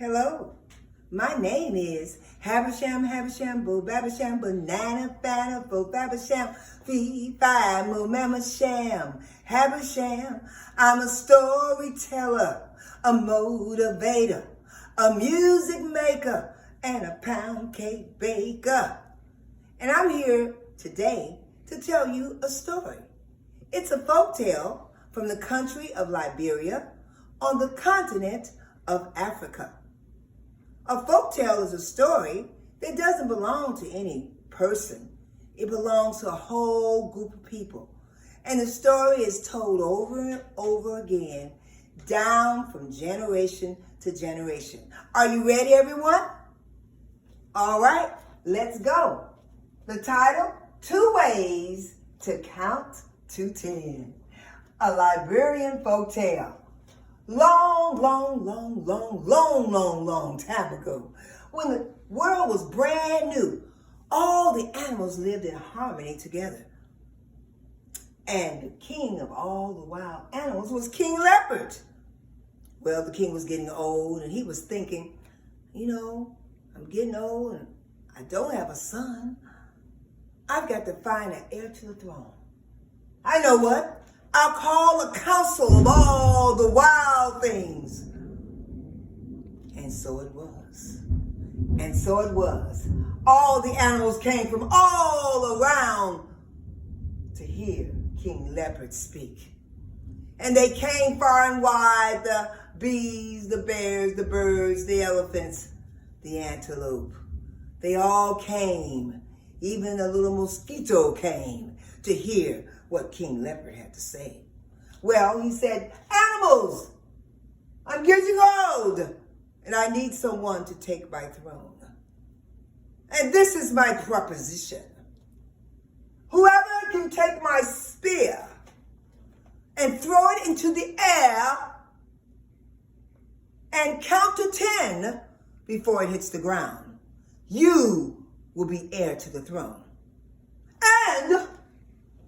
Hello, my name is Habersham, Habersham, Boo Babasham, Banana, Fana, Boo Babasham, Fee, Fi, Moo, Mama Sham, Habersham. I'm a storyteller, a motivator, a music maker, and a pound cake baker. And I'm here today to tell you a story. It's a folktale from the country of Liberia on the continent of Africa. A folktale is a story that doesn't belong to any person. It belongs to a whole group of people. And the story is told over and over again, down from generation to generation. Are you ready, everyone? All right, let's go. The title, 2 Ways to Count to 10. A Liberian folktale. Long time ago, when the world was brand new, all the animals lived in harmony together. And the king of all the wild animals was King Leopard. Well, the king was getting old, and he was thinking, I'm getting old, and I don't have a son. I've got to find an heir to the throne. I know what? I'll call a council of all the wild things. And so it was. And so it was. All the animals came from all around to hear King Leopard speak. And they came far and wide, the bees, the bears, the birds, the elephants, the antelope. They all came. Even a little mosquito came to hear what King Leopard had to say. Well, he said, animals, I'm getting old, and I need someone to take my throne. And this is my proposition. Whoever can take my spear and throw it into the air and count to 10 before it hits the ground, you will be heir to the throne. And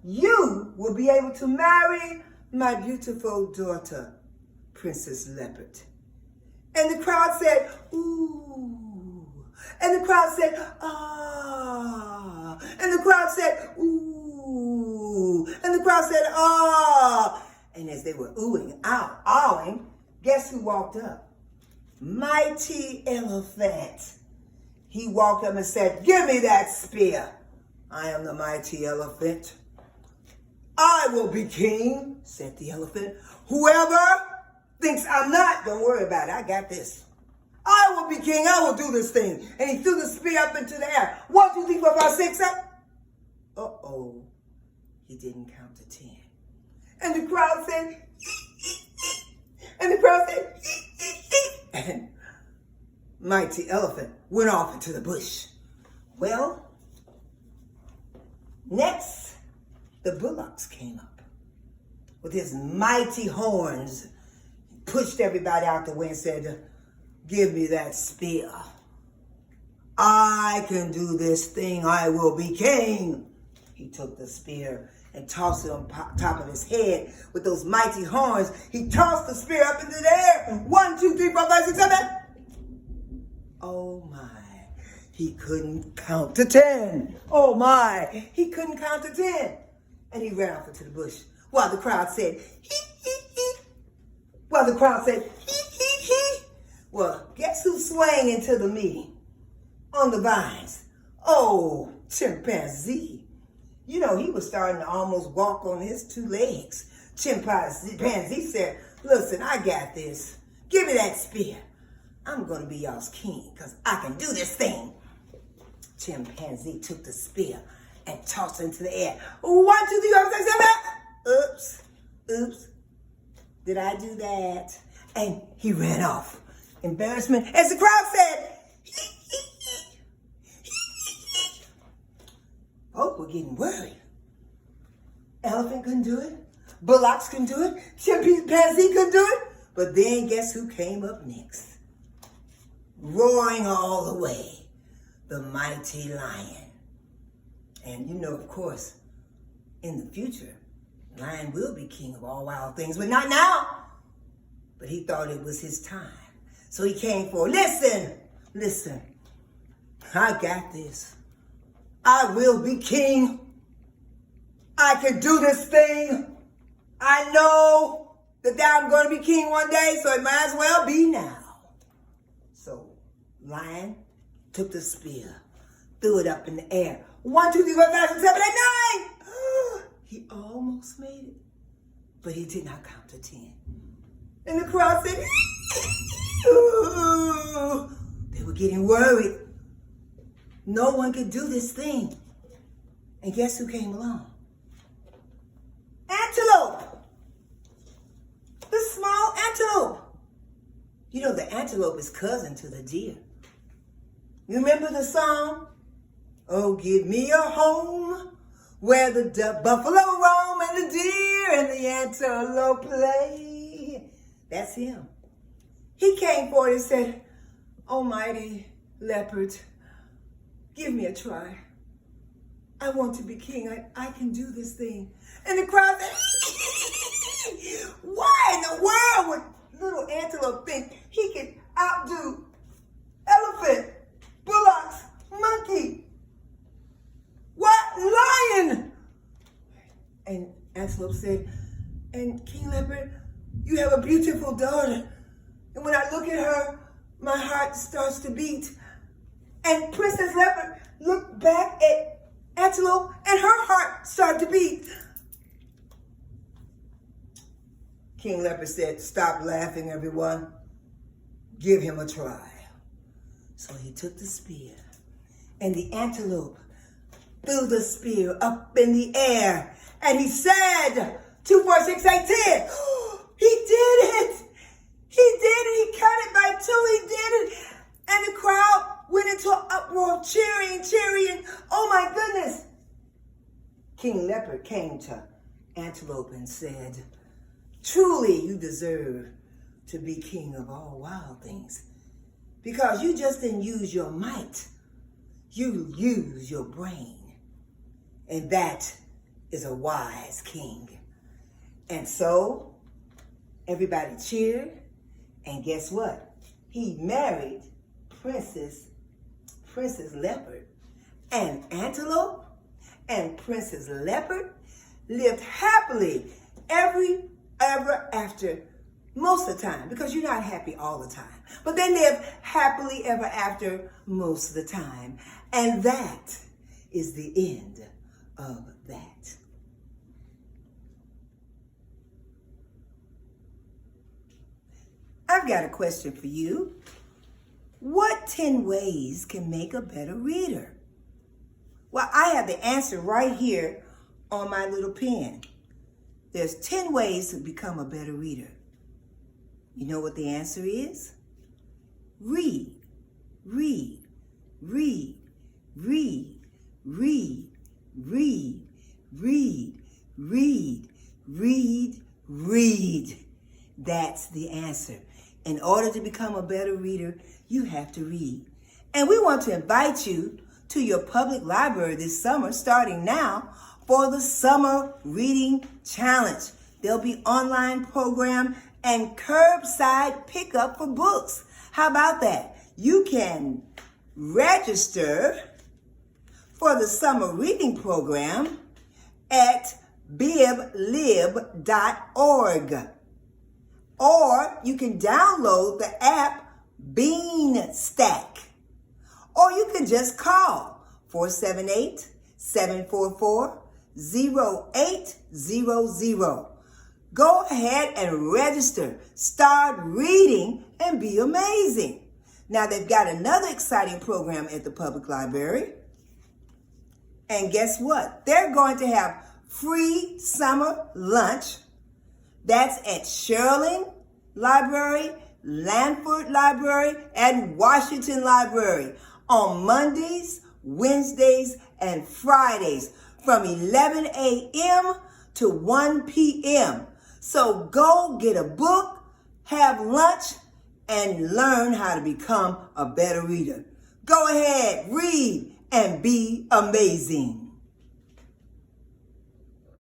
you will be able to marry my beautiful daughter, Princess Leopard. And the crowd said, ooh. And the crowd said, ah. And the crowd said, ooh. And the crowd said, ah. And as they were oohing, awing, guess who walked up? Mighty Elephant. He walked up and said, give me that spear. I am the mighty elephant. I will be king, said the elephant. Whoever thinks I'm not, don't worry about it. I got this. I will be king. I will do this thing. And he threw the spear up into the air. 1, 2, 3, 4, 5, 6, up. Uh-oh. He didn't count to 10. And the crowd said, and the crowd said, and Mighty Elephant went off into the bush. Well, next, the bullocks came up with his mighty horns, pushed everybody out the way and said, give me that spear. I can do this thing. I will be king. He took the spear and tossed it on top of his head with those mighty horns. He tossed the spear up into the air. 1, 2, 3, 4, 5, 6, 7. Oh my, he couldn't count to 10. Oh my, he couldn't count to 10. And he ran off into the bush while the crowd said, hee, hee, hee. While the crowd said, hee, hee, hee. Well, guess who swang into the meeting on the vines? Oh, chimpanzee. He was starting to almost walk on his 2 legs. Chimpanzee said, listen, I got this. Give me that spear. I'm going to be y'all's king because I can do this thing. Chimpanzee took the spear and tossed it into the air. 1, 2, 3, 4, 5, 6, 7. Oops. Did I do that? And he ran off. Embarrassment. As the crowd said, folk were getting worried. Elephant couldn't do it. Bullocks couldn't do it. Chimpanzee couldn't do it. But then guess who came up next? Roaring all the way, the mighty lion. And of course, in the future, lion will be king of all wild things, but not now. But he thought it was his time. So he came forward. Listen. I got this. I will be king. I can do this thing. I know that I'm going to be king one day, so it might as well be now. So Lion took the spear, threw it up in the air. 1, 2, 3, 4, 5, 6, 7, 8, 9. He almost made it, but he did not count to 10. And the crowd said, they were getting worried. No one could do this thing. And guess who came along? Antelope. The small antelope. You know, the antelope is cousin to the deer. You remember the song? Oh, give me a home where the buffalo roam and the deer and the antelope play. That's him. He came forward and said, Almighty leopard, give me a try. I want to be king. I can do this thing. And the crowd said, why in the world would little antelope think he could outdo elephant, bullocks, monkey? What? Lion? And Antelope said, and King Leopard, you have a beautiful daughter. And when I look at her, my heart starts to beat. And Princess Leopard looked back at Antelope and her heart started to beat. King Leopard said, stop laughing, everyone. Give him a try. So he took the spear, and the antelope threw the spear up in the air, and he said, 2, 4, 6, 8, 10. He did it. He did it. He cut it by 2. He did it. And the crowd went into an uproar, cheering. Oh my goodness. King Leopard came to Antelope and said, truly you deserve to be king of all wild things, because you just didn't use your might. You used your brain. And that is a wise king. And so everybody cheered. And guess what? He married Princess Leopard. And Antelope and Princess Leopard lived happily ever after, most of the time, because you're not happy all the time. But they lived happily ever after most of the time. And that is the end of that. I've got a question for you. What 10 ways can make a better reader? Well, I have the answer right here on my little pen. There's 10 ways to become a better reader. You know what the answer is? Read, read, read, read, read, read, read, read, read, read. That's the answer. In order to become a better reader, you have to read. And we want to invite you to your public library this summer, starting now, for the Summer Reading Challenge. There'll be online program and curbside pickup for books. How about that? You can register for the summer reading program at biblib.org. Or you can download the app Beanstack. Or you can just call 478-744-0800. Go ahead and register. Start reading and be amazing. Now they've got another exciting program at the public library. And guess what? They're going to have free summer lunch. That's at Sherling Library, Lanford Library, and Washington Library on Mondays, Wednesdays, and Fridays from 11 a.m. to 1 p.m. So go get a book, have lunch, and learn how to become a better reader. Go ahead, read, and be amazing.